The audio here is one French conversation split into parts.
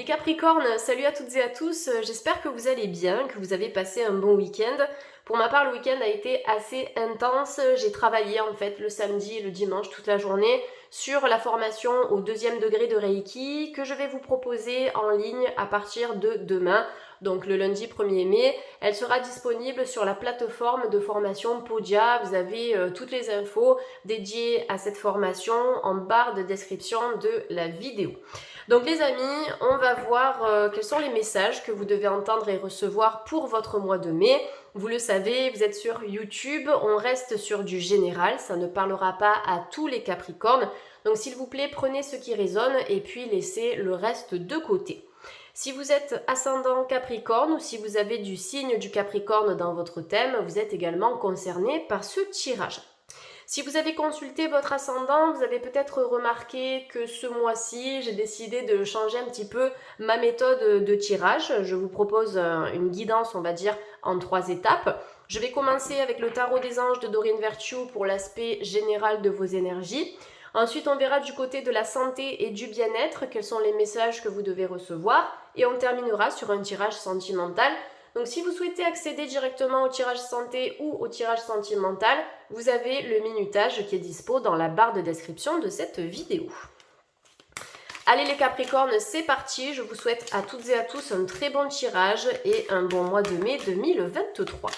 Les Capricornes, salut à toutes et à tous, j'espère que vous allez bien, que vous avez passé un bon week-end. Pour ma part, le week-end a été assez intense, j'ai travaillé en fait le samedi et le dimanche toute la journée sur la formation au 2e degré de Reiki que je vais vous proposer en ligne à partir de demain, donc le lundi 1er mai. Elle sera disponible sur la plateforme de formation Podia, vous avez toutes les infos dédiées à cette formation en barre de description de la vidéo. Donc les amis, on va voir quels sont les messages que vous devez entendre et recevoir pour votre mois de mai. Vous le savez, vous êtes sur YouTube, on reste sur du général, ça ne parlera pas à tous les Capricornes. Donc s'il vous plaît, prenez ce qui résonne et puis laissez le reste de côté. Si vous êtes ascendant Capricorne ou si vous avez du signe du Capricorne dans votre thème, vous êtes également concerné par ce tirage. Si vous avez consulté votre ascendant, vous avez peut-être remarqué que ce mois-ci, j'ai décidé de changer un petit peu ma méthode de tirage. Je vous propose une guidance, on va dire, en 3 étapes. Je vais commencer avec le tarot des anges de Doreen Virtue pour l'aspect général de vos énergies. Ensuite, on verra du côté de la santé et du bien-être quels sont les messages que vous devez recevoir. Et on terminera sur un tirage sentimental. Donc si vous souhaitez accéder directement au tirage santé ou au tirage sentimental, vous avez le minutage qui est dispo dans la barre de description de cette vidéo. Allez les Capricornes, c'est parti. Je vous souhaite à toutes et à tous un très bon tirage et un bon mois de mai 2023.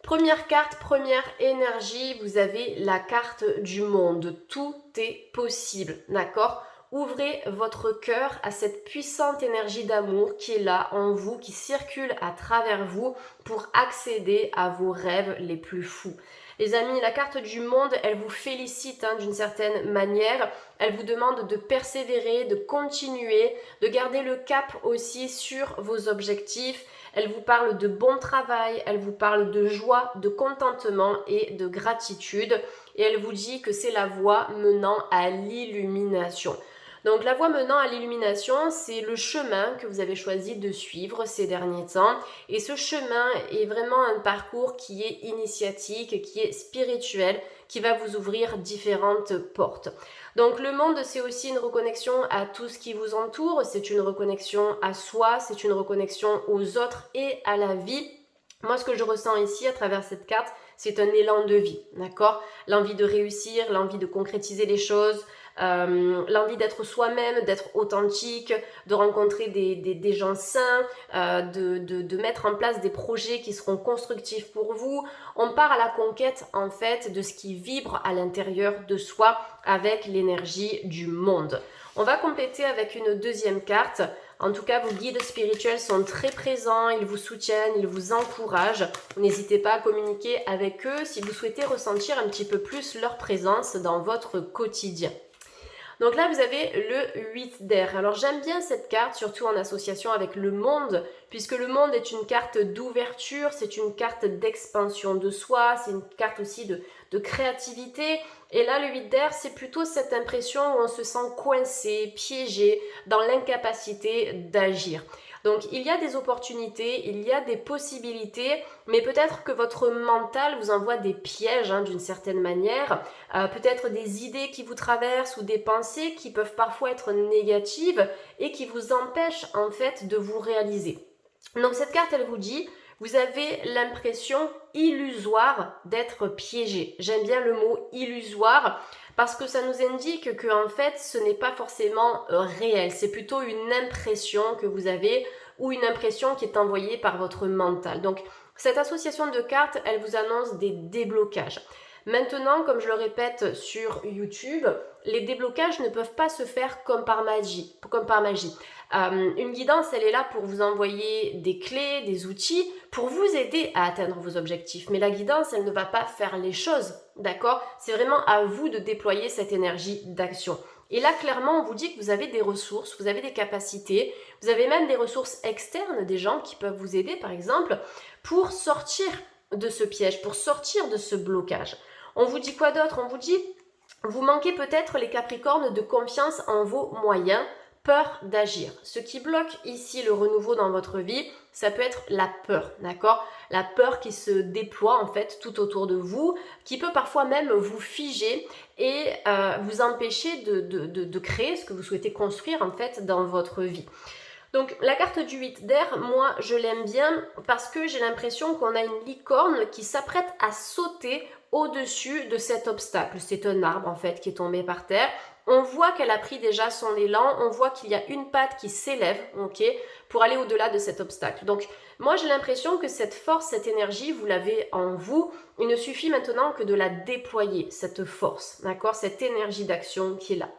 Première carte, première énergie, vous avez la carte du monde. Tout est possible, d'accord ? Ouvrez votre cœur à cette puissante énergie d'amour qui est là en vous, qui circule à travers vous pour accéder à vos rêves les plus fous. Les amis, la carte du monde, elle vous félicite d'une certaine manière. Elle vous demande de persévérer, de continuer, de garder le cap aussi sur vos objectifs. Elle vous parle de bon travail, elle vous parle de joie, de contentement et de gratitude. Et elle vous dit que c'est la voie menant à l'illumination. Donc la voie menant à l'illumination, c'est le chemin que vous avez choisi de suivre ces derniers temps. Et ce chemin est vraiment un parcours qui est initiatique, qui est spirituel, qui va vous ouvrir différentes portes. Donc le monde, c'est aussi une reconnexion à tout ce qui vous entoure, c'est une reconnexion à soi, c'est une reconnexion aux autres et à la vie. Moi, ce que je ressens ici à travers cette carte, c'est un élan de vie, d'accord ? L'envie de réussir, l'envie de concrétiser les choses, l'envie d'être soi-même, d'être authentique, de rencontrer des gens sains, de mettre en place des projets qui seront constructifs pour vous. On part à la conquête en fait de ce qui vibre à l'intérieur de soi avec l'énergie du monde. On va compléter avec une deuxième carte. En tout cas, vos guides spirituels sont très présents, ils vous soutiennent, ils vous encouragent. N'hésitez pas à communiquer avec eux si vous souhaitez ressentir un petit peu plus leur présence dans votre quotidien. Donc là, vous avez le 8 d'air. Alors j'aime bien cette carte, surtout en association avec le monde, puisque le monde est une carte d'ouverture, c'est une carte d'expansion de soi, c'est une carte aussi de créativité. Et là, le 8 d'air, c'est plutôt cette impression où on se sent coincé, piégé, dans l'incapacité d'agir. Donc il y a des opportunités, il y a des possibilités, mais peut-être que votre mental vous envoie des pièges d'une certaine manière, peut-être des idées qui vous traversent ou des pensées qui peuvent parfois être négatives et qui vous empêchent en fait de vous réaliser. Donc cette carte, elle vous dit, vous avez l'impression illusoire d'être piégé. J'aime bien le mot illusoire parce que ça nous indique que en fait ce n'est pas forcément réel, c'est plutôt une impression que vous avez ou une impression qui est envoyée par votre mental. Donc cette association de cartes, elle vous annonce des déblocages. Maintenant, comme je le répète sur YouTube, les déblocages ne peuvent pas se faire comme par magie. Une guidance, elle est là pour vous envoyer des clés, des outils, pour vous aider à atteindre vos objectifs. Mais la guidance, elle ne va pas faire les choses, d'accord ? C'est vraiment à vous de déployer cette énergie d'action. Et là, clairement, on vous dit que vous avez des ressources, vous avez des capacités, vous avez même des ressources externes, des gens qui peuvent vous aider, par exemple, pour sortir de ce piège, pour sortir de ce blocage. On vous dit quoi d'autre ? On vous dit, vous manquez peut-être les Capricornes de confiance en vos moyens, peur d'agir. Ce qui bloque ici le renouveau dans votre vie, ça peut être la peur, d'accord? La peur qui se déploie en fait tout autour de vous, qui peut parfois même vous figer et vous empêcher de créer ce que vous souhaitez construire en fait dans votre vie. Donc la carte du 8 d'air, moi je l'aime bien parce que j'ai l'impression qu'on a une licorne qui s'apprête à sauter au-dessus de cet obstacle. C'est un arbre en fait qui est tombé par terre. On voit qu'elle a pris déjà son élan, on voit qu'il y a une patte qui s'élève, ok, pour aller au-delà de cet obstacle. Donc moi j'ai l'impression que cette force, cette énergie, vous l'avez en vous. Il ne suffit maintenant que de la déployer, cette force, d'accord, cette énergie d'action qui est là.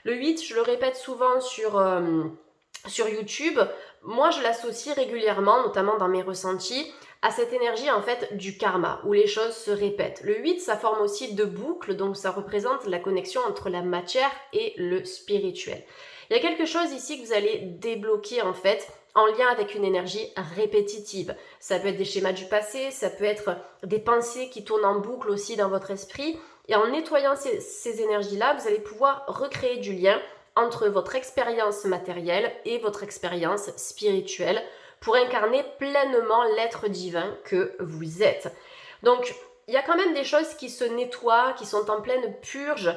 Le 8, je le répète souvent sur YouTube, moi je l'associe régulièrement, notamment dans mes ressentis, à cette énergie en fait du karma, où les choses se répètent. Le 8, ça forme aussi deux boucles, donc ça représente la connexion entre la matière et le spirituel. Il y a quelque chose ici que vous allez débloquer en fait, en lien avec une énergie répétitive. Ça peut être des schémas du passé, ça peut être des pensées qui tournent en boucle aussi dans votre esprit. Et en nettoyant ces énergies-là, vous allez pouvoir recréer du lien entre votre expérience matérielle et votre expérience spirituelle pour incarner pleinement l'être divin que vous êtes. Donc, il y a quand même des choses qui se nettoient, qui sont en pleine purge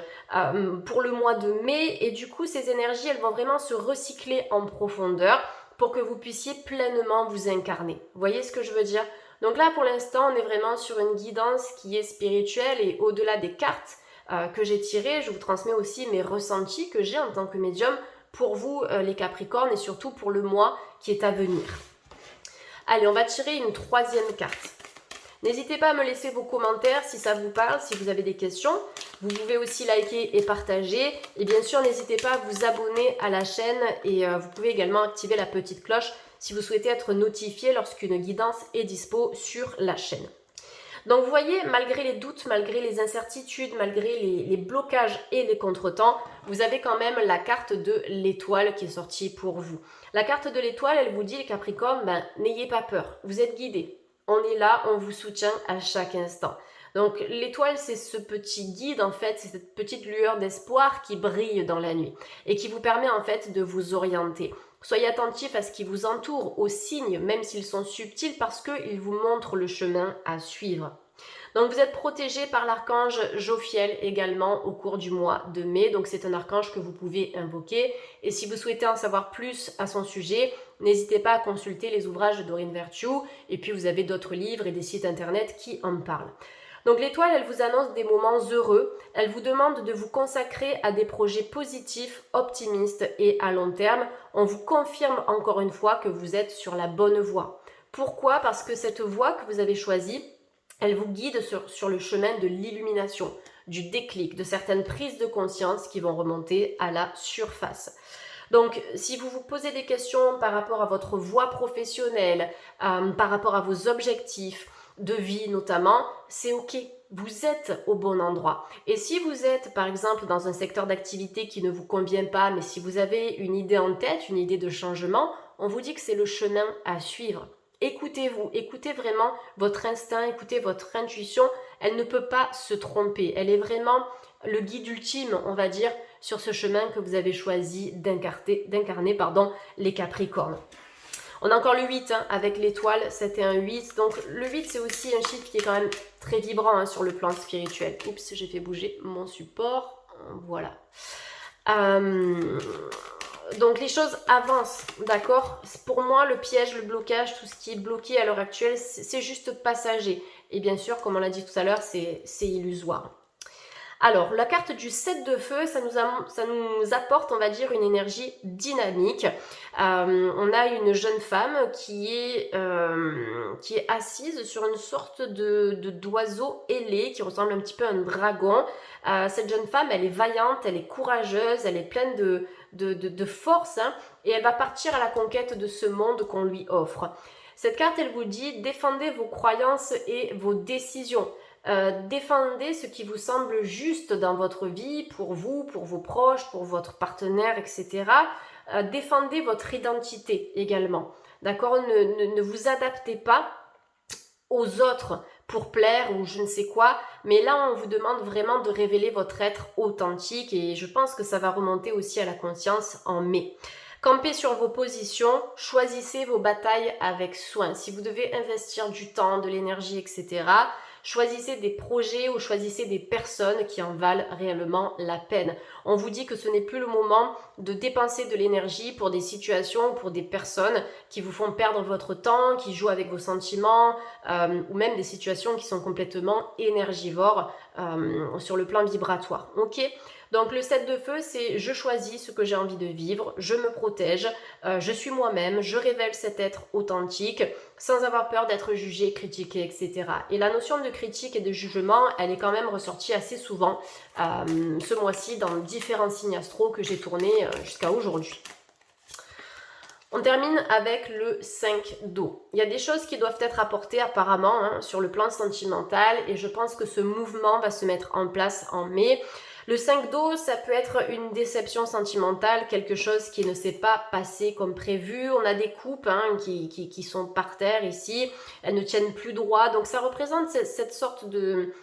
pour le mois de mai et du coup, ces énergies, elles vont vraiment se recycler en profondeur pour que vous puissiez pleinement vous incarner. Vous voyez ce que je veux dire? Donc là, pour l'instant, on est vraiment sur une guidance qui est spirituelle et au-delà des cartes que j'ai tiré, je vous transmets aussi mes ressentis que j'ai en tant que médium pour vous les Capricornes et surtout pour le mois qui est à venir. Allez, on va tirer une troisième carte. N'hésitez pas à me laisser vos commentaires si ça vous parle, si vous avez des questions. Vous pouvez aussi liker et partager. Et bien sûr, n'hésitez pas à vous abonner à la chaîne et vous pouvez également activer la petite cloche si vous souhaitez être notifié lorsqu'une guidance est dispo sur la chaîne. Donc vous voyez, malgré les doutes, malgré les incertitudes, malgré les blocages et les contretemps, vous avez quand même la carte de l'étoile qui est sortie pour vous. La carte de l'étoile, elle vous dit les Capricornes, n'ayez pas peur, vous êtes guidés. On est là, on vous soutient à chaque instant. Donc l'étoile, c'est ce petit guide en fait, c'est cette petite lueur d'espoir qui brille dans la nuit et qui vous permet en fait de vous orienter. Soyez attentifs à ce qui vous entoure, aux signes, même s'ils sont subtils, parce qu'ils vous montrent le chemin à suivre. Donc vous êtes protégé par l'archange Jophiel également au cours du mois de mai. Donc c'est un archange que vous pouvez invoquer. Et si vous souhaitez en savoir plus à son sujet, n'hésitez pas à consulter les ouvrages de Doreen Virtue. Et puis vous avez d'autres livres et des sites internet qui en parlent. Donc l'étoile, elle vous annonce des moments heureux, elle vous demande de vous consacrer à des projets positifs, optimistes et à long terme. On vous confirme encore une fois que vous êtes sur la bonne voie. Pourquoi? Parce que cette voie que vous avez choisie, elle vous guide sur le chemin de l'illumination, du déclic, de certaines prises de conscience qui vont remonter à la surface. Donc, si vous vous posez des questions par rapport à votre voie professionnelle, par rapport à vos objectifs, de vie notamment, c'est ok, vous êtes au bon endroit. Et si vous êtes par exemple dans un secteur d'activité qui ne vous convient pas, mais si vous avez une idée en tête, une idée de changement, on vous dit que c'est le chemin à suivre. Écoutez-vous, écoutez vraiment votre instinct, écoutez votre intuition, elle ne peut pas se tromper, elle est vraiment le guide ultime, on va dire, sur ce chemin que vous avez choisi d'incarner les Capricornes. On a encore le 8 avec l'étoile, c'était un 8. Donc le 8, c'est aussi un chiffre qui est quand même très vibrant sur le plan spirituel. Oups, j'ai fait bouger mon support. Voilà. Donc les choses avancent, d'accord? Pour moi, le piège, le blocage, tout ce qui est bloqué à l'heure actuelle, c'est juste passager. Et bien sûr, comme on l'a dit tout à l'heure, c'est illusoire. Alors, la carte du 7 de feu, ça nous apporte, on va dire, une énergie dynamique. On a une jeune femme qui est assise sur une sorte d'oiseau ailé qui ressemble un petit peu à un dragon. Cette jeune femme, elle est vaillante, elle est courageuse, elle est pleine de force et elle va partir à la conquête de ce monde qu'on lui offre. Cette carte, elle vous dit, défendez vos croyances et vos décisions. Défendez ce qui vous semble juste dans votre vie, pour vous, pour vos proches, pour votre partenaire, etc. Défendez votre identité également. D'accord? Ne vous adaptez pas aux autres pour plaire ou je ne sais quoi. Mais là, on vous demande vraiment de révéler votre être authentique et je pense que ça va remonter aussi à la conscience en mai. Campez sur vos positions, choisissez vos batailles avec soin. Si vous devez investir du temps, de l'énergie, etc., choisissez des projets ou choisissez des personnes qui en valent réellement la peine. On vous dit que ce n'est plus le moment de dépenser de l'énergie pour des situations ou pour des personnes qui vous font perdre votre temps, qui jouent avec vos sentiments, ou même des situations qui sont complètement énergivores sur le plan vibratoire. Ok ? Donc le 7 de feu, c'est je choisis ce que j'ai envie de vivre, je me protège, je suis moi-même, je révèle cet être authentique sans avoir peur d'être jugé, critiqué, etc. Et la notion de critique et de jugement, elle est quand même ressortie assez souvent ce mois-ci dans différents signes astro que j'ai tournés jusqu'à aujourd'hui. On termine avec le 5 d'eau. Il y a des choses qui doivent être apportées apparemment sur le plan sentimental et je pense que ce mouvement va se mettre en place en mai. Le 5 d'eau, ça peut être une déception sentimentale, quelque chose qui ne s'est pas passé comme prévu. On a des coupes qui sont par terre ici, elles ne tiennent plus droit. Donc ça représente cette sorte de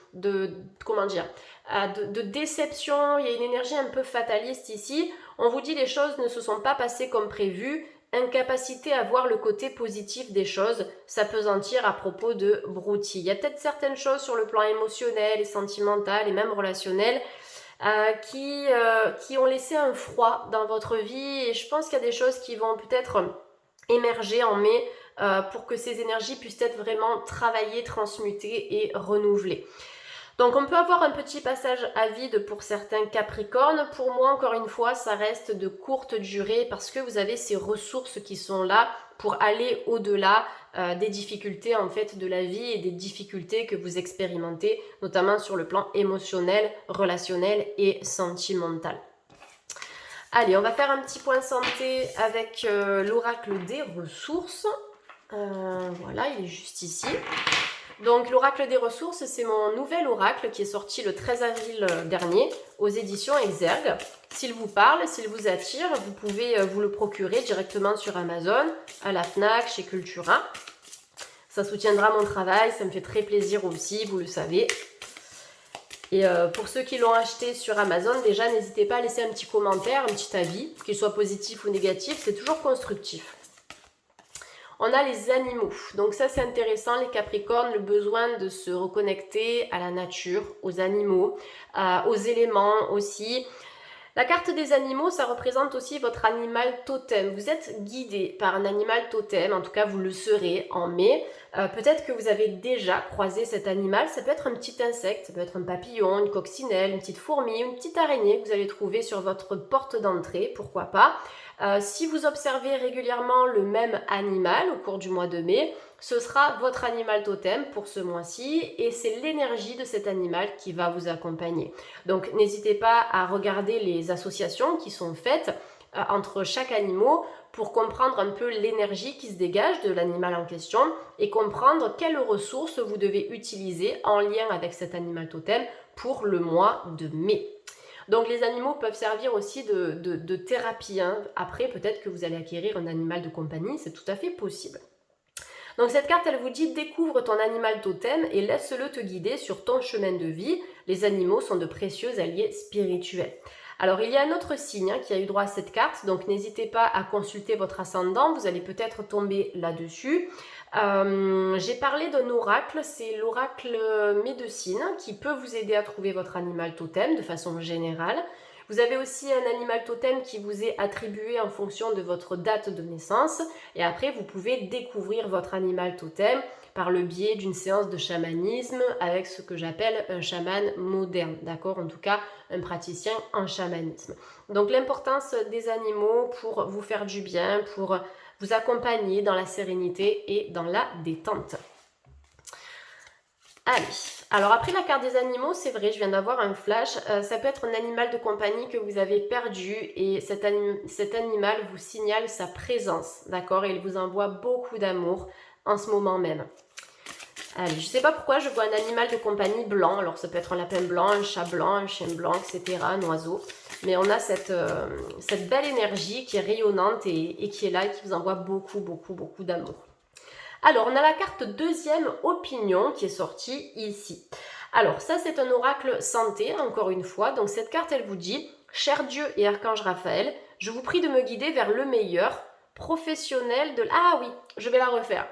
déception. Il y a une énergie un peu fataliste ici. On vous dit les choses ne se sont pas passées comme prévu. Incapacité à voir le côté positif des choses, s'appesantir à propos de broutilles. Il y a peut-être certaines choses sur le plan émotionnel et sentimental et même relationnel qui ont laissé un froid dans votre vie et je pense qu'il y a des choses qui vont peut-être émerger en mai pour que ces énergies puissent être vraiment travaillées, transmutées et renouvelées. Donc on peut avoir un petit passage à vide pour certains Capricornes. Pour moi, encore une fois, ça reste de courte durée parce que vous avez ces ressources qui sont là pour aller au-delà des difficultés en fait de la vie et des difficultés que vous expérimentez, notamment sur le plan émotionnel, relationnel et sentimental. Allez, on va faire un petit point santé avec l'oracle des ressources. Voilà, il est juste ici. Donc l'oracle des ressources, c'est mon nouvel oracle qui est sorti le 13 avril dernier aux éditions Exergue. S'il vous parle, s'il vous attire, vous pouvez vous le procurer directement sur Amazon, à la FNAC, chez Cultura. Ça soutiendra mon travail, ça me fait très plaisir aussi, vous le savez. Et pour ceux qui l'ont acheté sur Amazon, déjà n'hésitez pas à laisser un petit commentaire, un petit avis, qu'il soit positif ou négatif, c'est toujours constructif. On a les animaux, donc ça c'est intéressant, les Capricornes, le besoin de se reconnecter à la nature, aux animaux, aux éléments aussi. La carte des animaux, ça représente aussi votre animal totem. Vous êtes guidé par un animal totem, en tout cas vous le serez en mai. Peut-être que vous avez déjà croisé cet animal, ça peut être un petit insecte, ça peut être un papillon, une coccinelle, une petite fourmi, une petite araignée que vous allez trouver sur votre porte d'entrée, pourquoi pas. Si vous observez régulièrement le même animal au cours du mois de mai, ce sera votre animal totem pour ce mois-ci et c'est l'énergie de cet animal qui va vous accompagner. Donc n'hésitez pas à regarder les associations qui sont faites entre chaque animal pour comprendre un peu l'énergie qui se dégage de l'animal en question et comprendre quelles ressources vous devez utiliser en lien avec cet animal totem pour le mois de mai. Donc les animaux peuvent servir aussi de thérapie. Après, peut-être que vous allez acquérir un animal de compagnie, c'est tout à fait possible. Donc cette carte, elle vous dit découvre ton animal totem et laisse-le te guider sur ton chemin de vie. Les animaux sont de précieux alliés spirituels. Alors il y a un autre signe qui a eu droit à cette carte, donc n'hésitez pas à consulter votre ascendant, vous allez peut-être tomber là-dessus. J'ai parlé d'un oracle, c'est l'oracle médecine qui peut vous aider à trouver votre animal totem de façon générale. Vous avez aussi un animal totem qui vous est attribué en fonction de votre date de naissance et après vous pouvez découvrir votre animal totem par le biais d'une séance de chamanisme avec ce que j'appelle un chaman moderne, d'accord? En tout cas, un praticien en chamanisme. Donc l'importance des animaux pour vous faire du bien, pour vous accompagner dans la sérénité et dans la détente. Allez, alors après la carte des animaux, c'est vrai, je viens d'avoir un flash, ça peut être un animal de compagnie que vous avez perdu et cet animal vous signale sa présence, d'accord? Et il vous envoie beaucoup d'amour en ce moment même. Allez, je ne sais pas pourquoi je vois un animal de compagnie blanc, alors ça peut être un lapin blanc, un chat blanc, un chien blanc, etc., un oiseau. Mais on a cette belle énergie qui est rayonnante et qui est là et qui vous envoie beaucoup, beaucoup, beaucoup d'amour. Alors, on a la carte deuxième opinion qui est sortie ici. Alors, ça, c'est un oracle santé, encore une fois. Donc, cette carte, elle vous dit, cher Dieu et Archange Raphaël, je vous prie de me guider vers le meilleur professionnel de... Ah oui, je vais la refaire.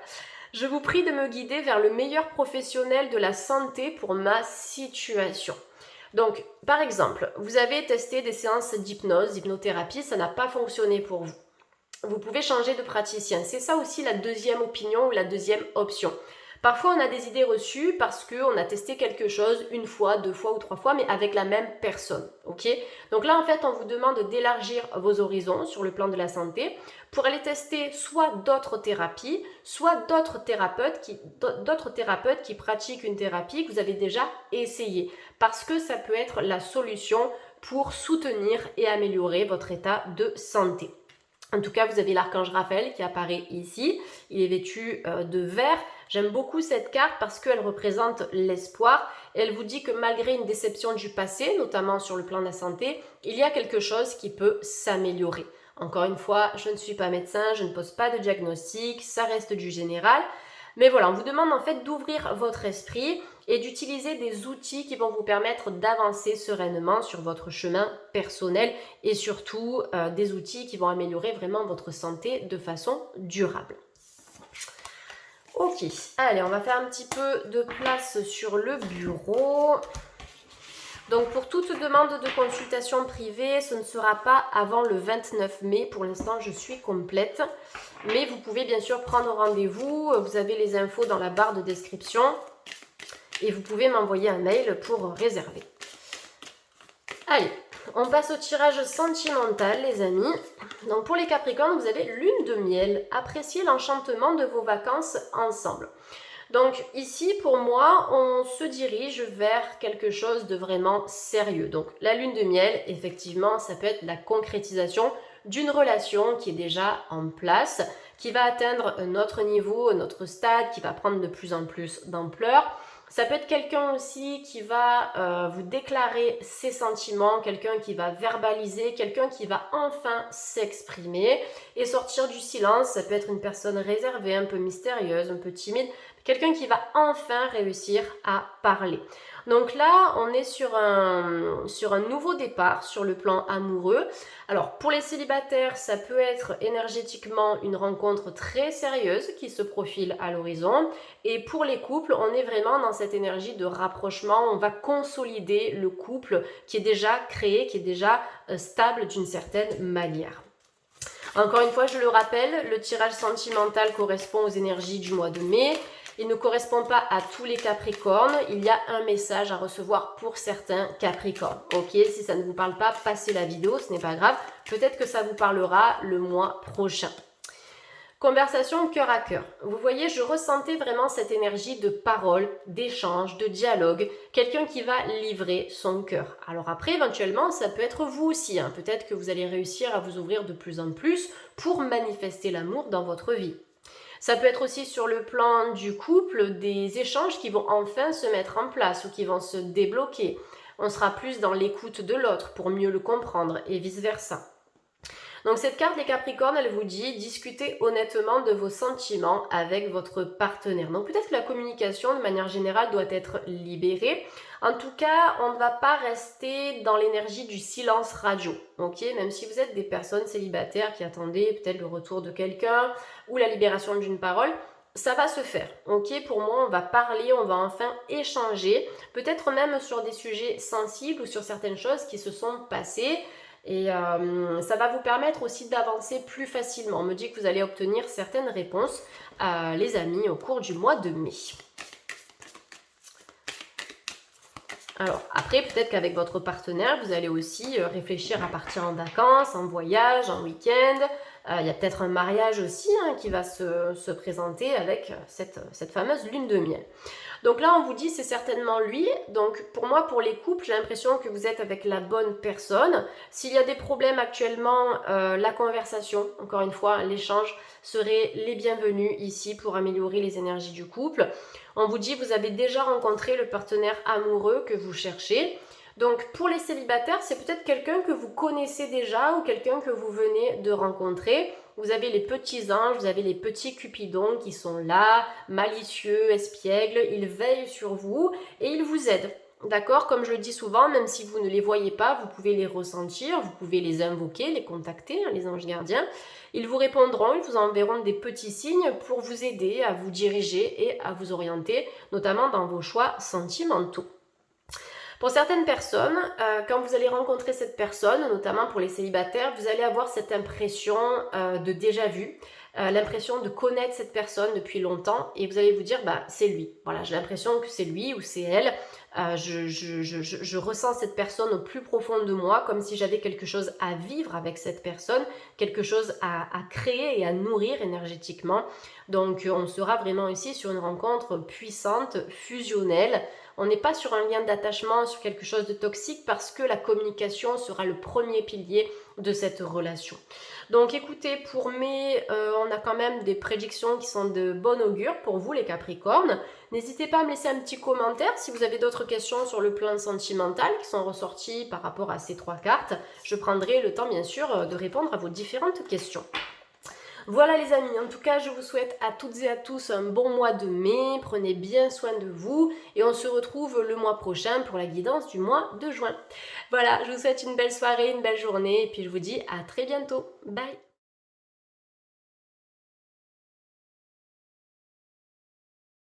Je vous prie de me guider vers le meilleur professionnel de la santé pour ma situation. Donc, par exemple, vous avez testé des séances d'hypnose, d'hypnothérapie, ça n'a pas fonctionné pour vous. Vous pouvez changer de praticien. C'est ça aussi la deuxième opinion ou la deuxième option. Parfois, on a des idées reçues parce qu'on a testé quelque chose une fois, deux fois ou trois fois, mais avec la même personne. Ok? Donc là, en fait, on vous demande d'élargir vos horizons sur le plan de la santé pour aller tester soit d'autres thérapies, soit d'autres thérapeutes qui pratiquent une thérapie que vous avez déjà essayée. Parce que ça peut être la solution pour soutenir et améliorer votre état de santé. En tout cas, vous avez l'archange Raphaël qui apparaît ici. Il est vêtu de vert. J'aime beaucoup cette carte parce qu'elle représente l'espoir. Elle vous dit que malgré une déception du passé, notamment sur le plan de la santé, il y a quelque chose qui peut s'améliorer. Encore une fois, je ne suis pas médecin, je ne pose pas de diagnostic, ça reste du général. Mais voilà, on vous demande en fait d'ouvrir votre esprit et d'utiliser des outils qui vont vous permettre d'avancer sereinement sur votre chemin personnel et surtout des outils qui vont améliorer vraiment votre santé de façon durable. Ok, allez, on va faire un petit peu de place sur le bureau. Donc pour toute demande de consultation privée, ce ne sera pas avant le 29 mai. Pour l'instant, je suis complète. Mais vous pouvez bien sûr prendre rendez-vous. Vous avez les infos dans la barre de description. Et vous pouvez m'envoyer un mail pour réserver. Allez, on passe au tirage sentimental, les amis. Donc pour les Capricornes, vous avez lune de miel. Appréciez l'enchantement de vos vacances ensemble. Donc ici, pour moi, on se dirige vers quelque chose de vraiment sérieux. Donc la lune de miel, effectivement, ça peut être la concrétisation d'une relation qui est déjà en place, qui va atteindre un autre niveau, un autre stade, qui va prendre de plus en plus d'ampleur. Ça peut être quelqu'un aussi qui va vous déclarer ses sentiments, quelqu'un qui va verbaliser, quelqu'un qui va enfin s'exprimer et sortir du silence. Ça peut être une personne réservée, un peu mystérieuse, un peu timide, quelqu'un qui va enfin réussir à parler. Donc là, on est sur un nouveau départ sur le plan amoureux. Alors, pour les célibataires, ça peut être énergétiquement une rencontre très sérieuse qui se profile à l'horizon. Et pour les couples, on est vraiment dans cette énergie de rapprochement. On va consolider le couple qui est déjà créé, qui est déjà stable d'une certaine manière. Encore une fois, je le rappelle, le tirage sentimental correspond aux énergies du mois de mai. Il ne correspond pas à tous les Capricornes. Il y a un message à recevoir pour certains Capricornes. Ok, si ça ne vous parle pas, passez la vidéo, ce n'est pas grave. Peut-être que ça vous parlera le mois prochain. Conversation cœur à cœur. Vous voyez, je ressentais vraiment cette énergie de parole, d'échange, de dialogue. Quelqu'un qui va livrer son cœur. Alors après, éventuellement, ça peut être vous aussi. Peut-être que vous allez réussir à vous ouvrir de plus en plus pour manifester l'amour dans votre vie. Ça peut être aussi sur le plan du couple, des échanges qui vont enfin se mettre en place ou qui vont se débloquer. On sera plus dans l'écoute de l'autre pour mieux le comprendre et vice-versa. Donc cette carte, les Capricornes, elle vous dit discutez honnêtement de vos sentiments avec votre partenaire. Donc peut-être que la communication, de manière générale, doit être libérée. En tout cas, on ne va pas rester dans l'énergie du silence radio. Ok, même si vous êtes des personnes célibataires qui attendaient peut-être le retour de quelqu'un ou la libération d'une parole, ça va se faire. Ok, pour moi, on va parler, on va enfin échanger, peut-être même sur des sujets sensibles ou sur certaines choses qui se sont passées. Et ça va vous permettre aussi d'avancer plus facilement. On me dit que vous allez obtenir certaines réponses, les amis, au cours du mois de mai. Alors après, peut-être qu'avec votre partenaire, vous allez aussi réfléchir à partir en vacances, en voyage, en week-end. Il y a peut-être un mariage aussi qui va se présenter avec cette fameuse lune de miel. Donc là, on vous dit c'est certainement lui. Donc pour moi, pour les couples, j'ai l'impression que vous êtes avec la bonne personne. S'il y a des problèmes actuellement, la conversation, encore une fois, l'échange seraient les bienvenus ici pour améliorer les énergies du couple. On vous dit vous avez déjà rencontré le partenaire amoureux que vous cherchez. Donc pour les célibataires, c'est peut-être quelqu'un que vous connaissez déjà ou quelqu'un que vous venez de rencontrer. Vous avez les petits anges, vous avez les petits cupidons qui sont là, malicieux, espiègles, ils veillent sur vous et ils vous aident. D'accord? Comme je le dis souvent, même si vous ne les voyez pas, vous pouvez les ressentir, vous pouvez les invoquer, les contacter, les anges gardiens. Ils vous répondront, ils vous enverront des petits signes pour vous aider à vous diriger et à vous orienter, notamment dans vos choix sentimentaux. Pour certaines personnes, quand vous allez rencontrer cette personne, notamment pour les célibataires, vous allez avoir cette impression de déjà vu, l'impression de connaître cette personne depuis longtemps et vous allez vous dire, bah, c'est lui. Voilà, j'ai l'impression que c'est lui ou c'est elle. Je ressens cette personne au plus profond de moi, comme si j'avais quelque chose à vivre avec cette personne, quelque chose à créer et à nourrir énergétiquement. Donc, on sera vraiment ici sur une rencontre puissante, fusionnelle. On n'est pas sur un lien d'attachement, sur quelque chose de toxique parce que la communication sera le premier pilier de cette relation. Donc écoutez, pour mai, on a quand même des prédictions qui sont de bon augure pour vous les Capricornes. N'hésitez pas à me laisser un petit commentaire si vous avez d'autres questions sur le plan sentimental qui sont ressorties par rapport à ces 3 cartes. Je prendrai le temps bien sûr de répondre à vos différentes questions. Voilà les amis, en tout cas je vous souhaite à toutes et à tous un bon mois de mai, prenez bien soin de vous et on se retrouve le mois prochain pour la guidance du mois de juin. Voilà, je vous souhaite une belle soirée, une belle journée et puis je vous dis à très bientôt. Bye.